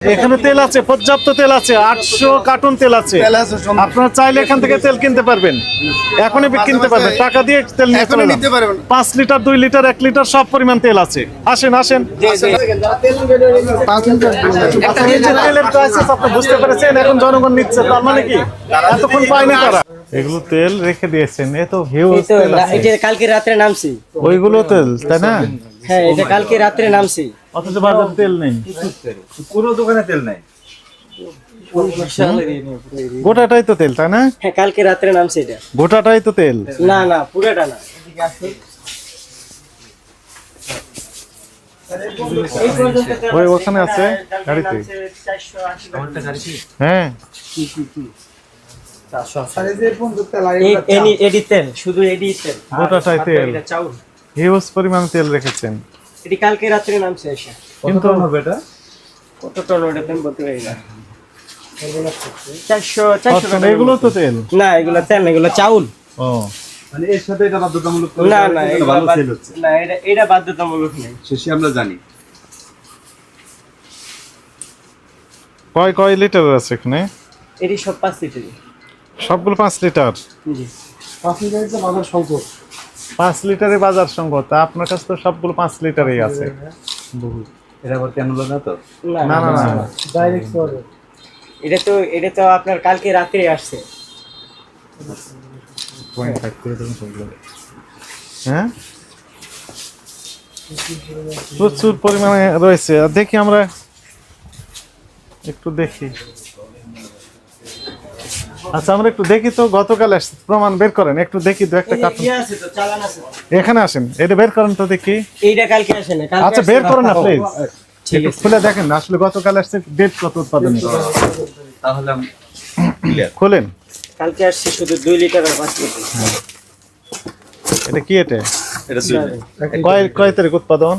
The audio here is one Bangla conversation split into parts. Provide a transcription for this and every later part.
এখানে তেল আছে, পর্যাপ্ত তেল আছে, 800 কার্টন তেল আছে। আপনারা চাইলে এখান থেকে তেল কিনতে পারবেন, এখনই কিনতে পারবেন, টাকা দিয়ে তেল নিতে পারবেন। 5 লিটার, 2 লিটার, 1 লিটার সব পরিমাণ তেল আছে। আসেন আসেন, তেলের ক্রাইসিস আপনি বুঝতে পেরেছেন, এখন জনগণ নিচ্ছে, তার মানে কি এতক্ষণ পায়নি তারা। এগুলো তেল রেখে দিয়েছেন, এ তো হিউজ তেল আছে। এটা কালকে রাতে নামছি, ওইগুলো তেল তাই না? হ্যাঁ এটা কালকে রাতে নামছি, অথচ বাজারে তেল নেই, পুরো দোকানে তেল নাই। গোটাটাই তো তেল তাই না? হ্যাঁ কালকে রাতে নামছি এটা, গোটাটাই তো তেল। না না পুরোটা না। ওই ওখানে আছে গাড়িতে। হ্যাঁ এডি তেল, শুধু এডি তেল, গোটাটাই তেল, হিউজ পরিমাণ তেল রেখেছেন। এটি কালকে রাত্রে নামছে এসে। কিন্তু এটা কত টন ওটা তুমি বলতে পারি না। 400 টন, এগুলো তো তেল না, এগুলো তেল না, এগুলো চাউল। ও মানে এর সাথে এটা বাধ্যতামূলক করে না না এটা এগুলো ভালো সেল হচ্ছে। না, এটা বাধ্যতামূলক নেই, শেষে আমরা জানি। কয় লিটার আছে এখানে? এটি সব 5 লিটার। সবগুলো 5 লিটার। জি 5 লিটারে বাজার সংকট, তা আপনার কাছে তো সবগুলো 5 লিটারই আছে। এটা আবার কেন হলো না তো? না না না, এটা তো আপনার কালকে রাতে আসছে। হ্যাঁ প্রচুর পরিমাণে রয়েছে। আর দেখি আমরা একটু দেখি, আচ্ছা আমরা একটু দেখি তো, গতকাল আসছে প্রমাণ বের করেন, একটু দেখি দু একটা কার্টুন। আছে তো, চালান আছে। এখানে আসেন, এটা বের করেন তো দেখি। এইটা কালকে আসে না, কালকে আচ্ছা বের করেন না প্লিজ, একটু খুলে দেখেন আসলে গতকাল আসছে ডেট কত উৎপাদন। তাহলে খোলেন, কালকে আসছে শুধু 2 লিটার আর 5 লিটার। এটা কি? এটা এটা কয় তারিখ উৎপাদন?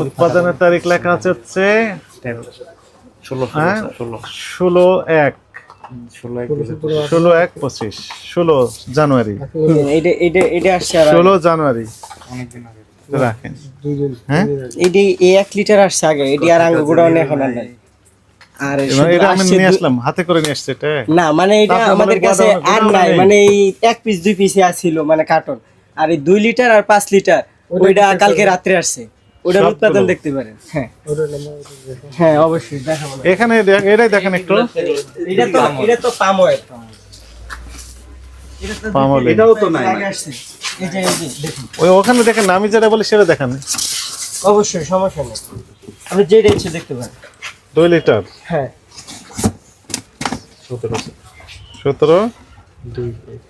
উৎপাদনের তারিখ লেখা আছে হচ্ছে 16/1/25 জানুয়ারি। এটা আসছে আর 16 জানুয়ারি রাখেন। হ্যাঁ এটি 1 লিটার আসছে আগে, এটি আর আঙ্গুর গোডাউন এখন আর নাই। আর এটা আমি নিয়ে আসলাম, হাতে করে নিয়ে আসছে এটা। না মানে এটা আমাদের কাছে আর নাই, মানে এই 1 পিস 2 পিসে আছিল মানে কার্টন। আর এই 2 লিটার আর 5 লিটার ওইটা কালকে রাতে আসছে, ওটার উৎপাদন দেখতে পারেন। হ্যাঁ হ্যাঁ অবশ্যই দেখাবো। এখানে এটাই দেখেন একটু, এটা তো পাম অয়েল, পাম অয়েল এটাও তো নাই। এই যে দেখুন, ওই ওখানে দেখেন, আমি যেটা বলি সেটা দেখেন। অবশ্যই সমস্যা নেই, আপনি যেটা ইচ্ছে দেখতে পারেন। 2 লিটার, হ্যাঁ 17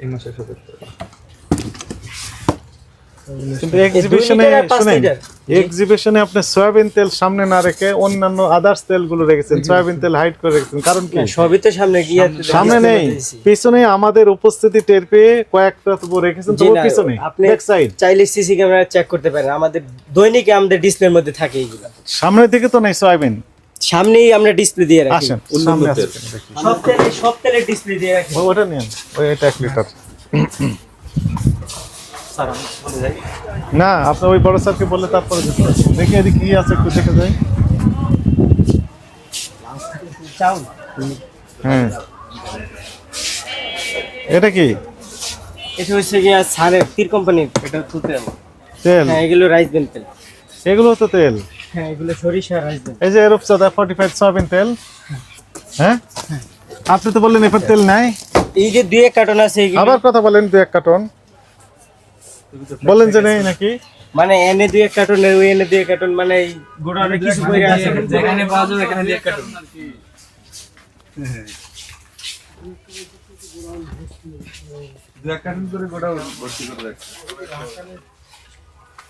এই মাসে 17। কিন্তু এক্সিবিশনে আপনি সয়াবিন তেল সামনে না রেখে অন্যান্য আদার্স তেলগুলো রেখেছেন, সয়াবিন তেল হাইড করে রেখেছেন, কারণ কি? সবই তো সামনে গিয়ে সামনে নেই, পিছনে আমাদের উপস্থিতি টের পেয়ে কয়েকটা তো রেখেছেন, তো পিছনে ব্যাক সাইড। চাইলে সিসি ক্যামেরা চেক করতে পারেন, আমাদের দৈনিক আমাদের ডিসপ্লের মধ্যে থাকে এইগুলো। সামনের দিকে তো নাই সয়াবিন, সামনেই আমরা ডিসপ্লে দিয়ে রাখি। আসেন সামনে আসেন, সব তেলের ডিসপ্লে দিয়ে রাখি। ওটা নিন, ওই এটা 1 লিটার। না আপনি ওই বড় স্যারকে বললে তারপরে দেখি এদিকে কি আছে একটু দেখে যাই। চাউল, হ্যাঁ এটা কি? এটা হচ্ছে গিয়া সারের তীর কোম্পানির, এটা হচ্ছে তেল। তেল? হ্যাঁ এগুলো রাইস ব্রেন তেল। এগুলো তো তেল। হ্যাঁ এগুলো সরিষা রাইস ব্রেন। এই যে রূপচাঁদা 45 সয়াবিন তেল। হ্যাঁ আপনি তো বললেন এবার তেল নাই। এই যে 2-1 কার্টন আছে, আবার কথা বলেন 2-1 কার্টন বলেন যে নেই নাকি? মানে এনে 2-1 কার্টন, ওই এনে 2-1 কার্টন, মানে এই গোডাউনে কিছু কইরা আছে, যেখানে পাওয়া যাবে এখানে 2 কার্টন।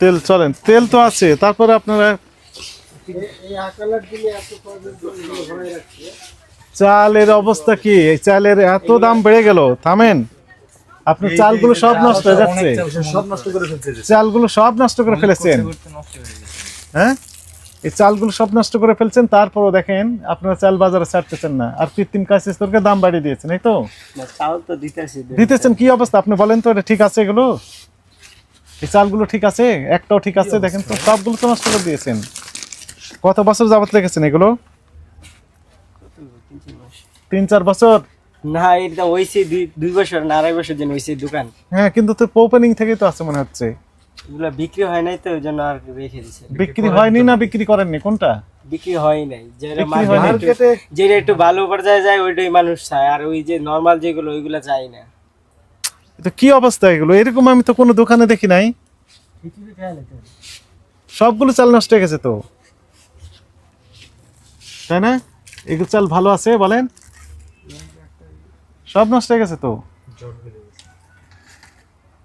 তেল চলেন, তেল তো আছে, তারপরে আপনারা চালের অবস্থা কি? এই চালের এত দাম বেড়ে গেল, থামেন। আপনার চালগুলো সব নষ্ট হয়ে যাচ্ছে, সব নষ্ট করে ফেলছে। চালগুলো সব নষ্ট করে ফেলেছেন। হ্যাঁ এই চালগুলো সব নষ্ট করে ফেলছেন, তারপরও দেখেন আপনারা চাল বাজারে ছাড়তেছেন না, আর কৃত্রিম কাঁচাস্তরকে দাম বাড়িয়ে দিয়েছেন। এই তো চাউল তো দিতেছেন, কি অবস্থা আপনি বলেন তো? এটা ঠিক আছে? এগুলো এই চালগুলো ঠিক আছে? একটাও ঠিক আছে? দেখেন তো সবগুলো তো নষ্ট করে দিয়েছেন। কত বছর যাবত রেখেছেন এগুলো? 3-4 বছর? না এটা হইছে 2 বছর না 2.5 বছর দিন হইছে দোকান। হ্যাঁ, কিন্তু তো ওপেনিং থেকেই তো আছে মনে হচ্ছে। এগুলা বিক্রি হয় নাই তো ওইজন্য আর রেখে দিছে। বিক্রি হয়নি না বিক্রি করেননি, কোনটা? বিক্রি হয় নাই, যেটা বিক্রি হয় নাই। মার্কেটে যেটা একটু ভালো পর্যায়ে যায় ওইটাই মানুষ চায়, আর ওই যে নরমাল যেগুলো ওইগুলা চায় না। এটা কি অবস্থা এগুলো? এরকম আমি তো কোনো দোকানে দেখি নাই। সবগুলো চাল নষ্ট হয়ে গেছে তো, তাই না? এগুলো চাল ভালো আছে বলেন? সব নষ্ট হয়ে গেছে তো।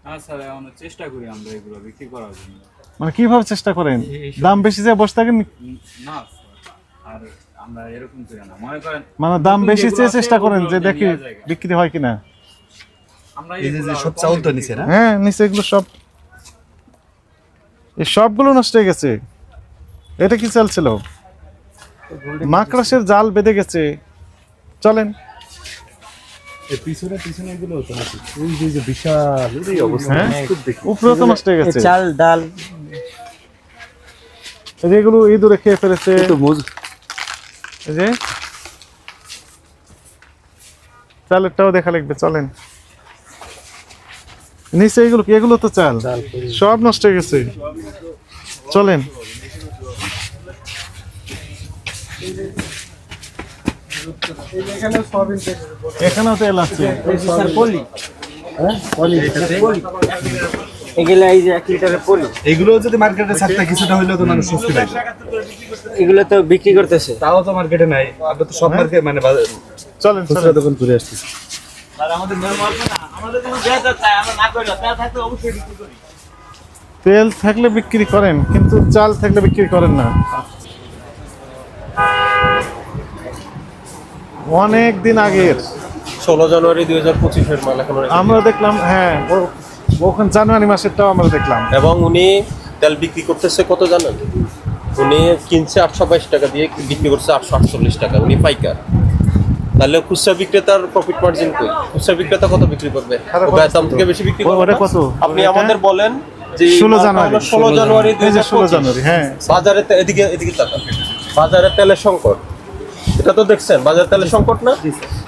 হ্যাঁ স্যার, আমরা চেষ্টা করি আমরা এগুলো বিক্রি করার জন্য। মানে কিভাবে চেষ্টা করেন? দাম বেশি যায় বসে থাকেন? না স্যার, আর আমরা এরকম করি না, মনে করেন মানে দাম বেশি চেয়ে চেষ্টা করেন যে দেখি বিক্রি হয় কিনা। আমরা এই যে সব চাউল তো নিছে না? হ্যাঁ, নিচে এগুলো সব, এই সবগুলো নষ্ট হয়ে গেছে। এটা কি চাল ছিল? মাকড়াসের জাল বেঁধে গেছে। চলেন। এই পিছনে পিছনে এগুলো তো নাকি? ওই যে বিশাল এই অবস্থা। হ্যাঁ, উপরে তো নষ্ট হয়ে গেছে। চাল ডাল এই যে এগুলো ইঁদুরে খেয়ে ফেলেছে। তো মজুদ এই যে চালেরটাও দেখা লাগবে, চলেন। নিচে এগুলো কি? এগুলো তো চাল, সব নষ্ট হয়ে গেছে। চলেন। এখানেও তেল আছে। স্যার পলি, পলি এগুলা এই যে 1 লিটারের পলি, এগুলো যদি মার্কেটে ছাড়তে কিছুটা হইলেও তো মানুষ স্বস্তি পাইবে। এগুলো তো বিক্রি করতেছে। তাও তো মার্কেটে নাই। আমরা তো সব মার্কেট মানে চলেন খুচরা চলেন। দোকান ঘুরে আসতেছি। তেল থাকলে বিক্রি করেন, কিন্তু চাল থাকলে বিক্রি করেন না। অনেক দিন আগের 16 জানুয়ারি 2025-এর মাল এখন আমরা দেখলাম। হ্যাঁ, ওখানে জানুয়ারি মাসেরটাও আমরা দেখলাম। এবং উনি তেল বিক্রি করতেছে কত জানেন? উনি কিনছে 822 টাকা দিয়ে, বিক্রি করছে 848 টাকা। উনি পাইকার। তাহলে খুচরা বিক্রেতার প্রফিট মার্জিন কই? খুচরা বিক্রেতা কত বিক্রি করবে? আরে ও গায়ের দাম থেকে বেশি বিক্রি করবে ওটা না? কত? আপনি ওটা? আমাদের বলেন যে 16 জানুয়ারি। 16 জানুয়ারি এই যে 16 জানুয়ারি, হ্যাঁ। বাজারে এদিকে এদিকে তাকান। বাজারে তেলের সংকট, এটা তো দেখছেন বাজার তেলের সংকট না?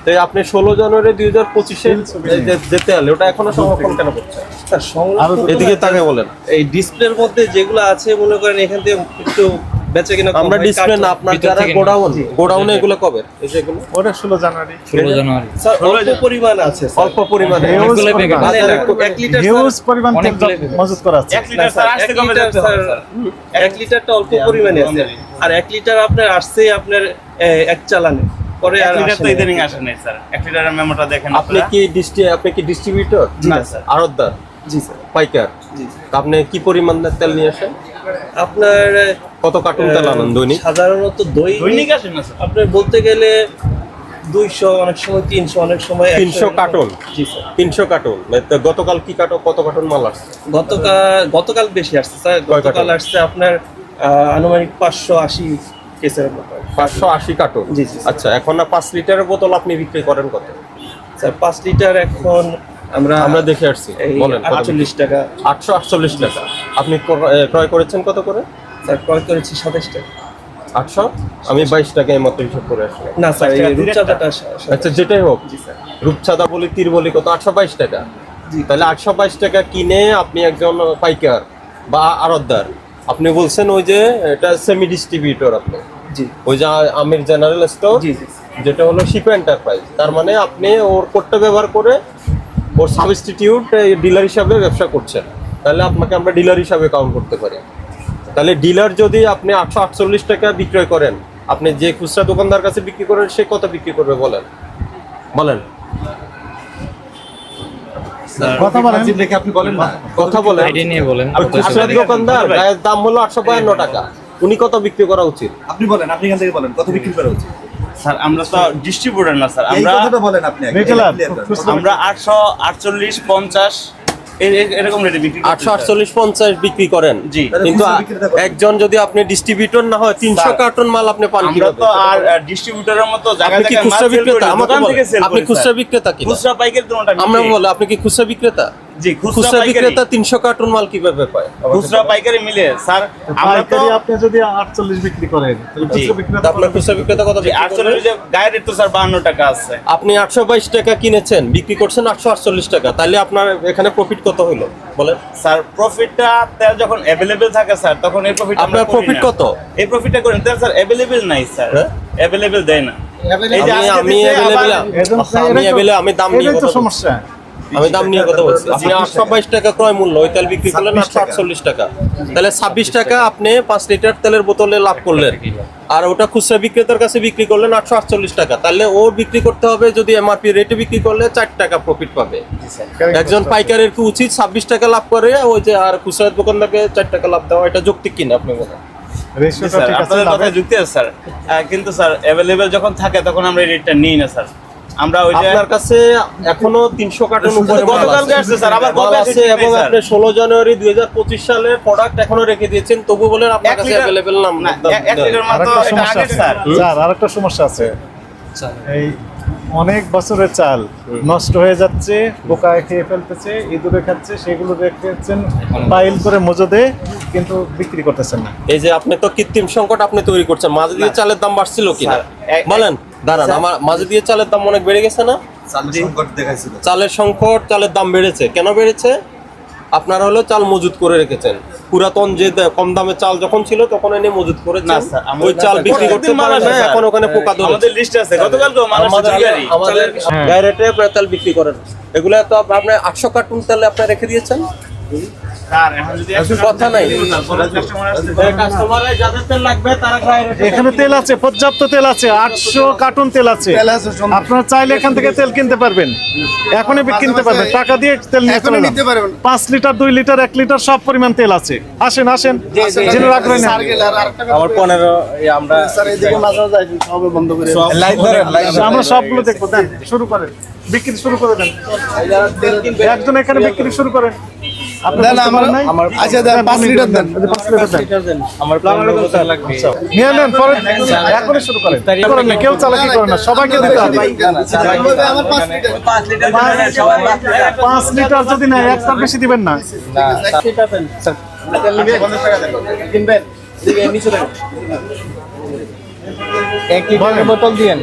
তাই আপনি 16 জানুয়ারি 2025-এ যে তেল ওটা এখনো সংরক্ষণ কেন করছে? এদিকে তাকে বলেন। এই ডিসপ্লের মধ্যে যেগুলো আছে মনে করেন এখান থেকে একটু বেচে কিনা কম আমরা হয়, ডিসপ্লে না, আপনার যারা গোডাউনে এগুলো কবে? এই যে এগুলো ওটা 16 জানুয়ারি। 16 জানুয়ারি স্যার অল্প পরিমাণ আছে স্যার। অল্প পরিমাণে Huge পরিমাণ। মানে 1 লিটার হিউজ পরিমাণ তেল মজুত করা আছে। 1 লিটার স্যার 1 লিটারটা অল্প পরিমাণে আছে, আর 1 লিটার আপনার আসছে আপনার এক চালানে পরে আর আসে না। ইদানিং আসে নাই স্যার। 1 লিটারের মেমোটা দেখেন আপনি কি ডিস্ট্রিবিউটর? না স্যার। আড়তদার? জি স্যার। পাইকার? জি। আপনি কি পরিমাণ তেল নিয়ে আসেন? আপনার কত কার্টুন তেল আনেন দৈনিক? সাধারণত দৈনিক আসে না স্যার। আপনার বলতে গেলে 200, অনেক সময় 300, অনেক সময় 300 কার্টুন? জি স্যার। 300 কার্টুন। গতকাল কি কত কার্টুন মাল আসছে? গতকাল বেশি আসছে স্যার। কয় গতকাল কার্টন? আসছে আপনার আনুমানিক 580 কেসের মতো। 580 কার্টুন? জি, জি। আচ্ছা, এখন না 5 লিটারের বোতল আপনি বিক্রি করেন কত? স্যার 5 লিটার এখন আমরা দেখে আসছি, এই বলেন। 48 টাকা। 848 টাকা। আপনি ক্রয় করেছেন কত করে? স্যার ক্রয় করেছি 27 টাকা। 800, আমি 22 টাকায় মাত্র হিসাব করে আসলাম। না স্যার এই রূপচাঁদাটা আচ্ছা, যেটাই হোক, জি স্যার। রূপচাঁদা বলি তীর বলি কত? 822 টাকা। তাহলে 822 টাকা কিনে আপনি একজন পাইকার বা আড়তদার, আপনি বলছেন ওই যে এটা সেমি ডিস্ট্রিবিউটর, আপনি জি ওই যে আমির জেনারেল স্টোর, জি জি যেটা হলো শিপ এন্টারপ্রাইজ। তার মানে আপনি ওর কোডটা ব্যবহার করে ওর সাবস্টিটিউট ডিলার হিসাবে ব্যবসা করছেন। তাহলে আপনাকে আমরা ডিলার হিসাবে কাউন্ট করতে পারি। তাহলে ডিলার যদি আপনি 848 টাকা বিক্রয় করেন, আপনি যে খুচরা দোকানদার কাছে বিক্রি করেন সে কত বিক্রি করবে বলেন? কথা বলেন। দেখে আপনি বলেন না। কথা বলেন। আইডিয়া নিয়ে বলেন। ওই খুচরা দোকানদার গায়ের দাম হলো 852 টাকা, উনি কত বিক্রি করা উচিত? আপনি বলেন, আপনি এখান থেকে বলেন কত বিক্রি করা উচিত? স্যার আমরা তো ডিস্ট্রিবিউটর না স্যার, এই আমরা কথাটা বলেন আপনি আগে। Retailer, Clear করেন। আমরা 848, 50 এরকম রেটে বিক্রি করি। 848, 50 বিক্রি করেন। জি। কিন্তু খুচরা বিক্রেতা কত? একজন যদি আপনি ডিস্ট্রিবিউটর না হয় 300 স্যার, কার্টন মাল আপনি পান আমরা কিভাবে? তো আর ডিস্ট্রিবিউটরের মতো জায়গা আপনি কি জায়গায় মাল খুচরা সেল করি বিক্রেতা? না, আমাকে দোকান বলেন। থেকে সেল আপনি করি খুচরা স্যার। বিক্রেতা কিনা? খুচরা পাইকারি দুটোটা আমরা বলে আপনি কি খুচরা বিক্রেতা? জি, খুচরা খুচরা পাইকারি। বিক্রেতা 300 কার্টন মাল কিভাবে পায়? খুচরা পাইকারি মিলে স্যার আমরা তো পাইকারি আপনি যদি 48 বিক্রি করেন তাহলে জি। খুচরা বিক্রেতা আপনার খুচরা বিক্রেতা কত বিক্রি করে? 48 যে গায়ের রেট তো স্যার 52 টাকা আছে। আপনি 822 টাকা কিনেছেন, বিক্রি করছেন 848 টাকা, তাহলে আপনার এখানে প্রফিট কত হলো বলেন? স্যার প্রফিটটা তেল যখন অ্যাভেলেবেল থাকে স্যার তখন এই প্রফিট আপনার profit কত? এই প্রফিটটা করেন তেল স্যার অ্যাভেলেবেল নাই স্যার, হ্যাঁ? অ্যাভেলেবেল দেয় না। এই যে আমি আজকে আমি দিছে, available আবার- আমি দাম নিয়ে এটাই তো কথা বলছি। সমস্যা। আমি দাম নিয়ে কথা বলছি। আপনি 822 টাকা ক্রয় মূল্য, ওই তেল বিক্রি করলেন 848 টাকা, তাহলে 26 টাকা আপনি 5 লিটার তেলের বোতলে লাভ করলেন। আর ওটা খুচরা বিক্রেতার কাছে বিক্রি করলেন 848 টাকা, তাহলে ও বিক্রি করতে হবে যদি এমআরপি রেটে বিক্রি করলে 4 টাকা প্রফিট পাবে। একজন পাইকারের কি উচিত 26 টাকা লাভ করে ওই যে আর খুচরা দোকানদারকে 4 টাকা লাভ দেওয়া? এটা যৌক্তিক কিনা আপনি বলেন? রেশিওটা স্যার, ঠিক আছে, আপনাদের লাভের- কথা যুক্তি আছে স্যার, কিন্তু স্যার অ্যাভেলেবেল যখন থাকে তখন আমরা এই রেটটা নিই না স্যার। আমরা ওই যে আপনার কাছে এখনো 300 কার্টন উপরে মাল গতকালকে আছে। আসছে স্যার, আবার মাল কবে আছে আসছে এবং স্যার? আপনি 16 জানুয়ারি 2025 সালে প্রোডাক্ট এখনো রেখে দিয়েছেন, তবু বলেন আপনার 1 কাছে লিটার अवेलेबल না। না, 1 লিটার মাত্র আরেকটা এটা সমস্যা আগের আছে স্যার। স্যার, আরেকটা সমস্যা আছে। এই অনেক বছরের চাল নষ্ট হয়ে যাচ্ছে, পোকায় খেয়ে ফেলতেছে, ইঁদুরে খাচ্ছে, সেগুলো রেখেছেন পাইল করে মজুদে, কিন্তু বিক্রি করতেছেন না। এই যে আপনি তো কৃত্রিম সংকট আপনি তৈরি করছেন। মাঝে দিয়ে চালের দাম বাড়ছিল কিনা স্যার, বলেন? দাঁড়ান, আমার মাঝে দিয়ে চালের দাম অনেক বেড়ে গেছে না? চালের সংকট, চালের দাম বেড়েছে। কেন বেড়েছে? আপনারা হলো চাল মজুত করে রেখেছেন। পুরাতন যে কম দামে চাল যখন ছিল তখন এনে মজুত করেছেন, না স্যার, আমাদের ওই চাল বিক্রি করতে প্রত্যেকদিন মাল পারেন আসে না, স্যার। এখন ওখানে পোকা ধরেছে। আমাদের লিস্টে আছে, গতকালকেও মাল আসছে আমাদের দুই গাড়ি। আমাদের গায়ে রেটে আপনারা তেল বিক্রি করেন। এগুলো তো আপনি 800 কার্টুন তেল আপনি রেখে দিয়েছেন। স্যার, এখন যদি কথা নাই। কাস্টমার আসছে কাস্টমারে যাদের তেল লাগবে তারা গায়ে রেটে এখানে তেল আছে, পর্যাপ্ত তেল আছে, 800 কার্টন তেল আছে। আপনারা চাইলে এখান থেকে তেল কিনতে পারবেন, এখনই কিনতে পারবেন, টাকা দিয়ে তেল নিয়ে চলে যান। 5 লিটার 2 লিটার 1 লিটার সব পরিমাণ তেল আছে। আসেন আসেন, জেনে রাখবেন না। আমার 15 আমরা আমরা সবগুলো দেখবো, দেন শুরু করেন, বিক্রি শুরু করে দেন। একজন এখানে বিক্রি শুরু করেন। আপনার আচ্ছা দেন 5 লিটার দেন, 5 লিটার দেন। আমার 15 লাগবে। নিয়ে নেন, পরে এখনই শুরু করেন। করেন না, কেউ চালাকি করে না, সবাইকে দিতে হবে। 5 লিটার যদি নেয়, এক তার বেশি দিবেন না। এক লিটারের বোতল দিয়েন।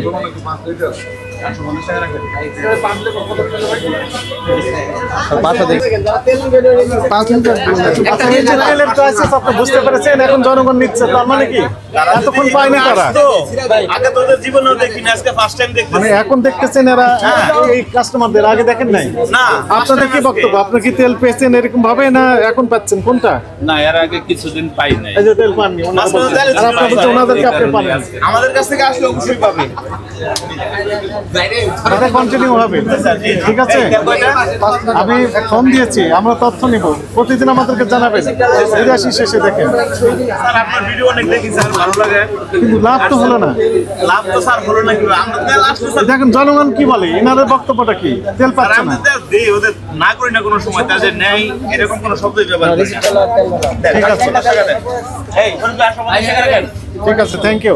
আচ্ছা, এই যে তেলের crisis আপনি বুঝতে পেরেছেন, এখন জনগণ নিচ্ছে, তার মানে কি এতক্ষণ পায়নি তারা? তো আগে তোদের জীবনেও দেখিনি, আজকে ফার্স্ট টাইম দেখতেছি। মানে এখন দেখতেছেন এরা এই কাস্টমারদের, আগে দেখেন নাই? না, আপনাদের কি বক্তব্য? আপনি কি তেল পেয়েছেন এরকম ভাবে, না এখন পাচ্ছেন, কোনটা? না, এর আগে কিছুদিন পাই নাই। এই যে তেল পাননি, ওনারা মাঝখানে বলছেন। তেল আর আপনার হচ্ছে ওনাদেরকে আপনি পাবেন, আমাদের কাছ থেকে আসলে অবশ্যই পাবে। এটা কন্টিনিউ হবে, ঠিক আছে? আমি ফোন দিয়েছি, আমরা তথ্য নিব, প্রতিদিন আমাদেরকে জানাবেন। ৮২ শেষে দেখেন, স্যার, আপনার ভিডিও অনেক দেখি স্যার, ভালো লাগে। কিন্তু লাভ তো হলো না। লাভ তো স্যার হলো না, কিভাবে আমরা তেল আসলে স্যার, দেখেন জনগণ কি বলে, এনাদের বক্তব্যটা কি? তেল আর পাচ্ছে আমরা না। তেল দিই, ওদের না করি না কোনো সময়, তাদের নেই এরকম কোনো শব্দই ব্যবহার করি না। ঠিক আছে, এই, শোনেন তো, আর সময় টাকা রাখেন। ঠিক আছে, থ্যাংক ইউ।